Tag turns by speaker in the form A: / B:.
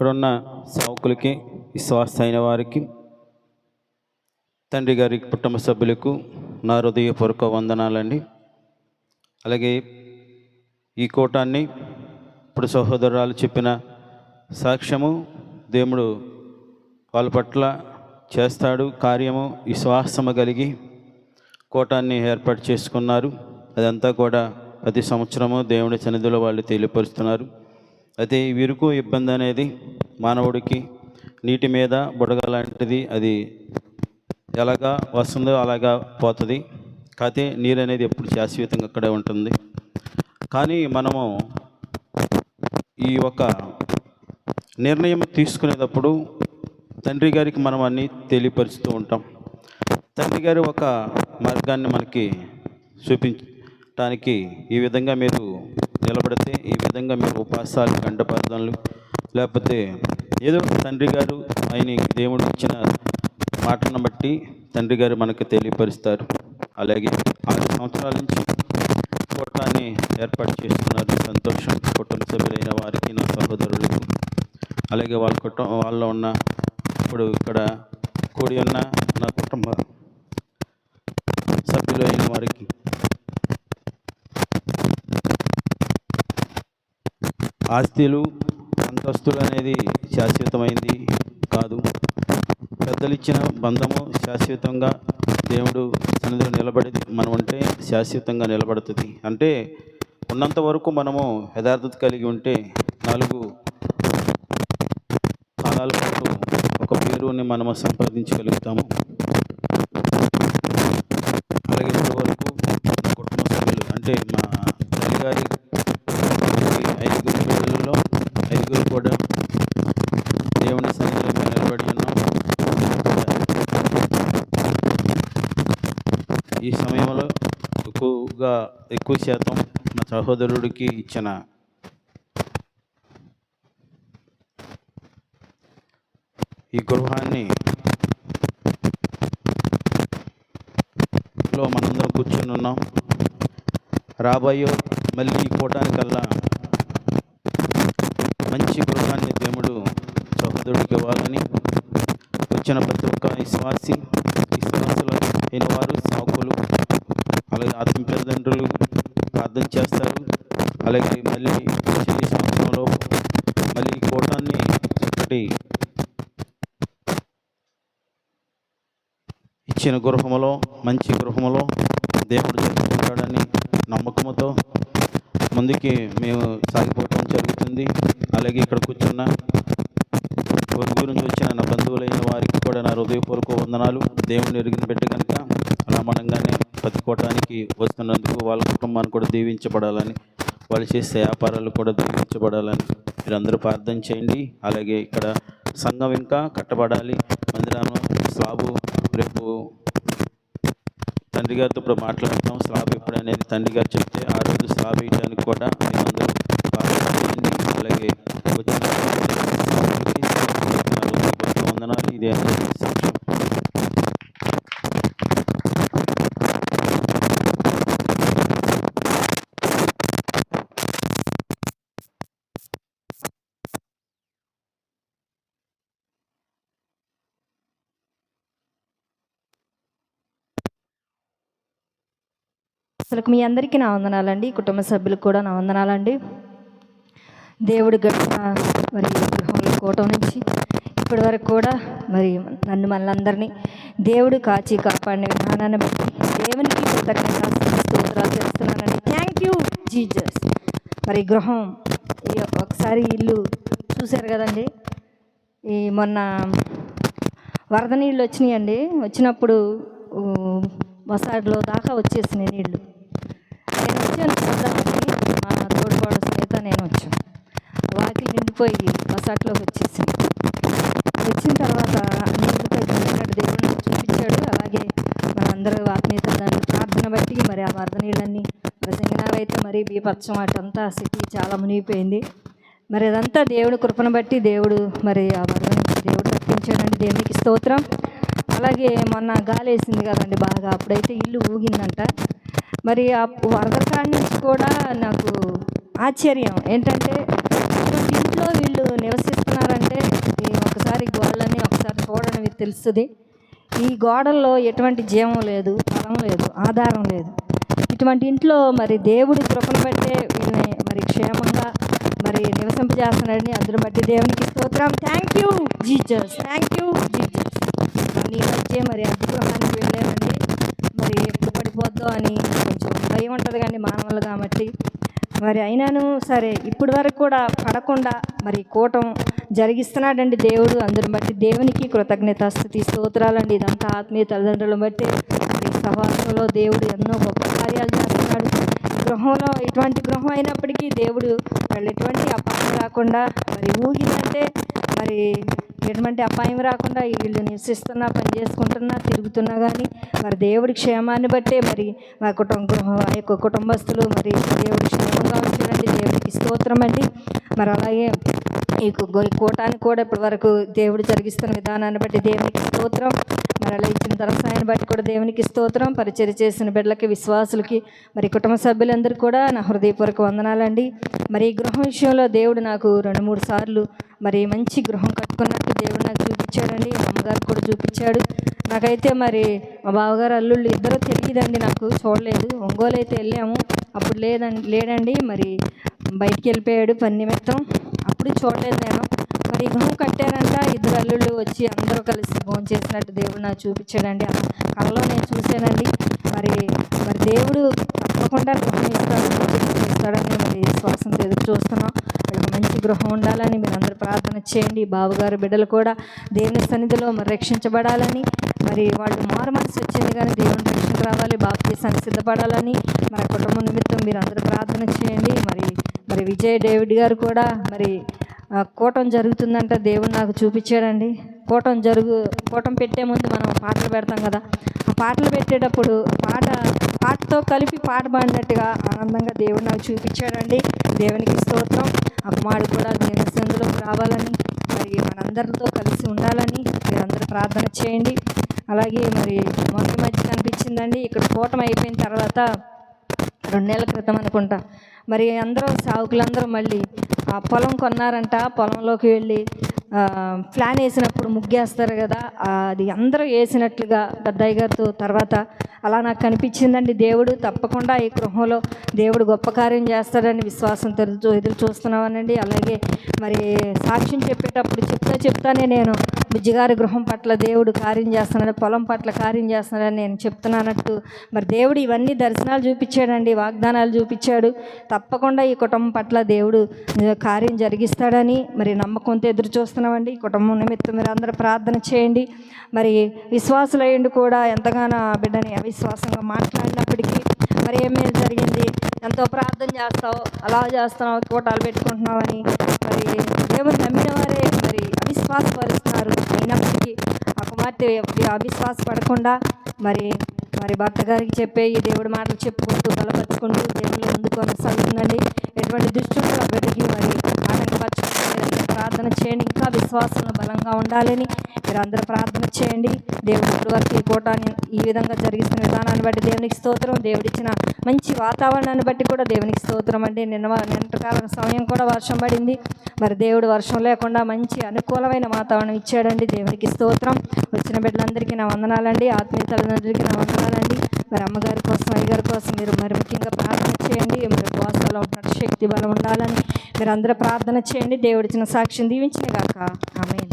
A: ఇక్కడున్న సేవకులకి, విశ్వాస అయిన వారికి, తండ్రి గారి కుటుంబ సభ్యులకు నా హృదయపూర్వక వందనాలండి. అలాగే ఈ కూటాన్ని ఇప్పుడు సహోదరురాలు చెప్పిన సాక్ష్యము దేవుడు వాళ్ళ పట్ల చేస్తాడు కార్యము, విశ్వాసము కలిగి కూటాన్ని ఏర్పాటు చేసుకున్నారు. అదంతా కూడా ప్రతి సంవత్సరము దేవుడి సన్నిధిలో వాళ్ళు తెలియపరుస్తున్నారు. అయితే విరుకు ఇబ్బంది అనేది మానవుడికి నీటి మీద బుడగ లాంటిది, అది ఎలాగా వస్తుందో అలాగా పోతుంది. కాకపోతే నీరు అనేది ఎప్పుడు శాశ్వతంగా అక్కడే ఉంటుంది. కానీ మనము ఈ ఒక నిర్ణయం తీసుకునేటప్పుడు తండ్రి గారికి మనం అన్నీ తెలియపరుస్తూ ఉంటాం. తండ్రి గారి ఒక మార్గాన్ని మనకి చూపించడానికి ఈ విధంగా మీరు నిలబడితే, ఈ విధంగా మీరు ఉపవాసాలు, గంటపార్థనలు, లేకపోతే ఏదో తండ్రి గారు ఆయన దేవుడు ఇచ్చిన మాటను బట్టి తండ్రి గారు మనకు తెలియపరుస్తారు. అలాగే 6 సంవత్సరాల నుంచి కూటాన్ని ఏర్పాటు చేస్తున్నారు. సంతోషం. కుటుంబ సభ్యులైన వారికి, నా సహోదరులకు, అలాగే వాళ్ళలో ఉన్న ఇప్పుడు ఇక్కడ కూడి ఉన్న నా కుటుంబ సభ్యులు అయిన వారికి, ఆస్తులు అంతస్తులు అనేది శాశ్వతమైంది కాదు. పెద్దలు ఇచ్చిన బంధము శాశ్వతంగా దేవుడు సన్నిధిలో నిలబడి మనం ఉంటే శాశ్వతంగా నిలబడుతుంది. అంటే ఉన్నంత వరకు మనము యథార్థత కలిగి ఉంటే 4 కాలాల పాటు ఒక పేరుని మనము సంపాదించగలుగుతాము. అలాగే ఇప్పటి వరకు నా కుటుంబ సభ్యులు అంటే మా తల్లిగారి 5 పిల్లలలో 5 కూడా దేవుని సన్నిధిలో నిలబడి ఉన్నాం. ఈ సమయంలో ఎక్కువ శాతం నా సహోదరుడికి ఇచ్చిన ఈ గృహాన్ని లో మనందరం కూర్చొని ఉన్నాం. రాబోయే మళ్ళీ ఈ కూటానికల్లా మంచి గృహాన్ని దేవుడు సహోదరుడికి ఇవ్వాలని వచ్చిన ప్రతి ఒక్క విశ్వాసులు అయిన వారు, సాకులు, అలాగే ఆత్మీయ తల్లిదండ్రులు ప్రార్థన చేస్తారు. అలాగే మళ్ళీ ఈ సంవత్సరంలో మళ్ళీ ఈ కూటాన్ని ఒకటి ఇచ్చిన గృహములో, మంచి గృహములో దేవుడు జరుపుకుంటాడని నమ్మకంతో ముందుకి మేము సాగిపోవటం జరుగుతుంది. అలాగే ఇక్కడ కూర్చున్న ఊరి గురించి వచ్చిన నా బంధువులైన వారికి కూడా నా హృదయపూర్వక వందనాలు. దేవుని ఎరిగిన బిడ్డ కనుక రామణంగానే ప్రతి కూటానికి వస్తున్నందుకు వాళ్ళ కుటుంబాన్ని కూడా దీవించబడాలని, వాళ్ళు చేసే వ్యాపారాలు కూడా దీవించబడాలని మీరందరూ ప్రార్థన చేయండి. అలాగే ఇక్కడ సంఘం ఇంకా కట్టబడాలి. మందిరాను స్లాబు రేపు తండ్రి గారితో ఇప్పుడు మాట్లాడతాం. స్లాబ్ ఎప్పుడు అనేది తండ్రి గారు చెప్తే ఆ రోజు స్లాబ్ వేయడానికి కూడా మీరందరూ ప్రార్థన చేయండి. అలాగే వచ్చిన వందనాలు. ఇదే
B: అసలు మీ అందరికీ నా వందనాలండి. కుటుంబ సభ్యులకు కూడా నా వందనాలండి. దేవుడు గడిచిన మరి గృహంలో కూటం నుంచి ఇప్పటి వరకు కూడా మరి నన్ను మనందరినీ దేవుడు కాచి కాపాడిన విధానాన్ని బట్టి దేవునికి స్తోత్రాలు చేస్తున్నానండి. Thank you Jesus. మరి గృహం ఒకసారి ఇల్లు చూశారు కదండి. ఈ మొన్న వరద నీళ్ళు వచ్చినాయండి. వచ్చినప్పుడు మసాడ్లో దాకా వచ్చేసినాయి నీళ్ళు. నేను వచ్చాను చూడడానికి, మా తోడుకోడ సహిత నేను వచ్చాను. వాకిలి నిండిపోయి మసాట్లోకి వచ్చేసింది. వచ్చిన తర్వాత నీళ్ళు తగ్గినట్టు దేవుడు చూపించాడు. అలాగే మనందరూ ఆత్మీయత దాన్ని ప్రార్థన బట్టి మరి ఆ వరద నీళ్ళన్నీ ప్రసంగినవైతే మరి బీపచ్చం అటంతా సిటీ చాలా మునిగిపోయింది. మరి అదంతా దేవుడి కృపను బట్టి దేవుడు మరి ఆ వరద నుంచి దేవుడు తప్పించాడండి. దేవునికి స్తోత్రం. అలాగే మొన్న గాలి వేసింది కదండి బాగా, అప్పుడైతే ఇల్లు ఊగిందంట. మరి ఆ వరద కాడి నుంచి కూడా నాకు ఆశ్చర్యం ఏంటంటే ఇంట్లో వీళ్ళు నివసిస్తున్నారంటే మీకు తెలుస్తుంది. ఈ గోడల్లో ఎటువంటి జీవం లేదు, బలం లేదు, ఆధారం లేదు. ఇటువంటి ఇంట్లో మరి దేవుడి కృపను బట్టే వీళ్ళని మరి క్షేమంగా మరి నివసింపజేస్తున్నాడని అందుని బట్టి దేవునికి స్తోత్రం. Thank you Jesus, thank you Jesus. ఈ మధ్య మరి అద్భుతానికి వెళ్ళానండి. మరి ఎప్పుడు పడిపోద్దో అని కొంచెం భయం ఉంటుంది కానీ మానవులు కాబట్టి మరి అయినాను సరే ఇప్పటి వరకు కూడా పడకుండా మరి కూటం జరిగిస్తున్నాడండి దేవుడు. అందుని బట్టి దేవునికి కృతజ్ఞతాస్తుతి స్తోత్రాలండి. ఇదంతా ఆత్మీయ తల్లిదండ్రులను బట్టి మరి సహవాసంలో దేవుడు ఎన్నో గొప్ప కార్యాలు చేస్తున్నాడు. గృహంలో ఇటువంటి గృహం అయినప్పటికీ దేవుడు వాళ్ళు ఎటువంటి అపాయం రాకుండా మరి ఊగిందంటే మరి ఎటువంటి అపాయం రాకుండా వీళ్ళు నివసిస్తున్నా, పని చేసుకుంటున్నా, తిరుగుతున్నా కానీ మరి దేవుడి క్షేమాన్ని బట్టే మరి మా ఆ యొక్క కుటుంబస్తులు మరి దేవుడి క్షేమంగా ఉంచాడండి. దేవుడికి స్తోత్రం అండి. మరి అలాగే ఈ కూటాన్ని కూడా ఇప్పటి వరకు దేవుడు జరిగిస్తున్న విధానాన్ని బట్టి దేవునికి స్తోత్రం. మరి అలా ఇచ్చిన తరసాయాన్ని బట్టి కూడా దేవునికి స్తోత్రం. పరిచర్య చేసిన బిడ్డలకి, విశ్వాసులకి, మరి కుటుంబ సభ్యులందరూ కూడా నా హృదయపూర్వక వందనాలండి. మరి ఈ గృహం విషయంలో దేవుడు నాకు 2-3 సార్లు మరి మంచి గృహం కట్టుకున్నట్టు దేవుడు నాకు చూపించాడండి. మా అమ్మగారు కూడా చూపించాడు. నాకైతే మరి మా బావగారు అల్లుళ్ళు ఇద్దరు తెలియదండి, నాకు చూడలేదు. ఒంగోలు అయితే వెళ్ళాము, అప్పుడు లేడండి. మరి బయటికి వెళ్ళిపోయాడు పని నిమిత్తం, అప్పుడు చూడలేదు నేను. మరి గృహం కట్టారంట, 2 అల్లుళ్ళు వచ్చి అందరూ కలిసి భోజనం చేసినట్టు దేవుడు నాకు చూపించాడండి. కళ్ళలో నేను చూశానండి. మరి దేవుడు తప్పకుండా గృహం ఇస్తాడని మరి విశ్వాసంతో ఎదురు చూస్తున్నాం. వీళ్ళకి మంచి గృహం ఉండాలని మీరు అందరూ ప్రార్థన చేయండి. బావగారు బిడ్డలు కూడా దేవుని సన్నిధిలో మరి రక్షించబడాలని, మరి వాళ్ళు మారు మనసు వచ్చింది కానీ దేవుని రక్షణ రావాలి, బాప్తీసానికి సిద్ధపడాలని మన కుటుంబం నిమిత్తం మీరు అందరూ ప్రార్థన చేయండి. మరి విజయ్ డేవిడ్ గారు కూడా మరి కూటం జరుగుతుందంట దేవుడు నాకు చూపించాడండి. కూటం పెట్టే ముందు మనం పాటలు పెడతాం కదా, ఆ పాటలు పెట్టేటప్పుడు పాటతో కలిపి పాట పాడినట్టుగా ఆనందంగా దేవుడు నాకు చూపించాడండి. దేవునికి స్తోత్రం. ఆ కుమారుడు కూడా దేవుని సన్నిధిలోకి రావాలని, మరి మనందరితో కలిసి ఉండాలని మీరందరూ ప్రార్థన చేయండి. అలాగే మరి మొదటి మధ్య కనిపించిందండి. ఇక్కడ కూటం అయిపోయిన తర్వాత 2 నెలల క్రితం అనుకుంటా, మరి అందరూ సావుకులందరూ మళ్ళీ ఆ పొలం కొన్నారంట. పొలంలోకి వెళ్ళి ప్లాన్ వేసినప్పుడు ముగ్గేస్తారు కదా, అది అందరూ వేసినట్లుగా పెద్దయ్య గారితో తర్వాత అలా నాకు కనిపించిందండి. దేవుడు తప్పకుండా ఈ గృహంలో దేవుడు గొప్ప కార్యం చేస్తాడని విశ్వాసంతో ఎదురు చూస్తున్నామనండి. అలాగే మరి సాక్ష్యం చెప్పేటప్పుడు చెప్తానే నేను బుజ్జిగారి గృహం పట్ల దేవుడు కార్యం చేస్తున్నాడు, పొలం పట్ల కార్యం చేస్తున్నాడని నేను చెప్తున్నానట్టు మరి దేవుడు ఇవన్నీ దర్శనాలు చూపించాడండి, వాగ్దానాలు చూపించాడు. తప్పకుండా ఈ కుటుంబం పట్ల దేవుడు కార్యం జరిగిస్తాడని మరి నమ్మకంతో ఎదురు చూస్తున్నామండి. కుటుంబం నిమిత్తం మీరు అందరూ ప్రార్థన చేయండి. మరి విశ్వాసులయ్యండి కూడా ఎంతగానో ఆ బిడ్డని అవిశ్వాసంగా మాట్లాడినప్పటికీ మరి ఏమేమి జరిగింది, ఎంతో ప్రార్థన చేస్తావు, అలా చేస్తున్నావు, కూటాలు పెట్టుకుంటున్నావని మరి దేవుని నమ్మిన వారే మరి అవిశ్వాసపరుస్తున్నారు. అయినప్పటికీ ఆ కుమార్తె అవిశ్వాసపడకుండా మరి భర్త గారికి చెప్పే ఈ దేవుడి మాటలు చెప్పుకుంటూ బలపరుచుకుంటూ దేవుళ్ళు ముందుకు కొనసాగుతుందండి. ఎటువంటి దుష్టులు వెతికి మరి ఆటంకపరచుకుంటూ ప్రార్థన చేయండి. ఇంకా విశ్వాసంలో బలంగా ఉండాలని మీరు అందరూ ప్రార్థన చేయండి. దేవుడి వరకు ఈ కూటాన్ని ఈ విధంగా జరిగిస్తున్న విధానాన్ని బట్టి దేవునికి స్తోత్రం. దేవుడిచ్చిన మంచి వాతావరణాన్ని బట్టి కూడా దేవునికి స్తోత్రం అండి. నిన్నటికాలం సమయం కూడా వర్షం పడింది. మరి దేవుడు వర్షం లేకుండా మంచి అనుకూలమైన వాతావరణం ఇచ్చాడండి. దేవునికి స్తోత్రం. వచ్చిన బిడ్డలందరికీ నా వందనాలండి. ఆత్మీయ తల్లిదండ్రులకి నా వందనాలండి. మరి అమ్మగారి కోసం, అయ్యగారి కోసం మీరు మరి ముఖ్యంగా ప్రార్థన చేయండి. మరి ఉపవాసాల్లో ఉన్నట్టు శక్తి బలం ఉండాలని మీరు అందరూ ప్రార్థన చేయండి. దేవుడిచ్చిన సాక్ష్యం దీవించిన గాక. ఆమేన్.